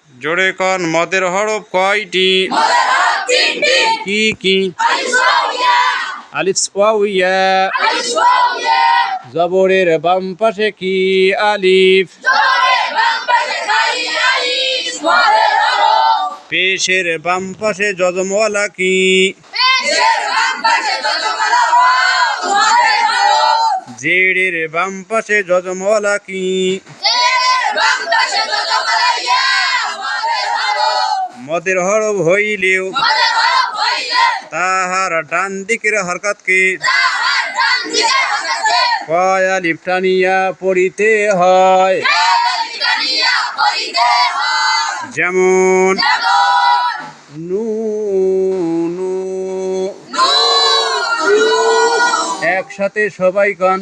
জোরে কন মদের হরফ কয়টি? কি কি? আলিফ ওয়াও ইয়া। জবরের বাম পাশে কি? আলিফ। পেশের বাম পাশে যজমওয়ালা কি? জেরের বাম পাশে যজমওয়ালা কি? মদের হরফ হইলেও তাহার ডান দিকের হরকত কি? কয় আলিফ টানিয়া পড়িতে হয়। যেমন নু। একসাথে সবাই কন।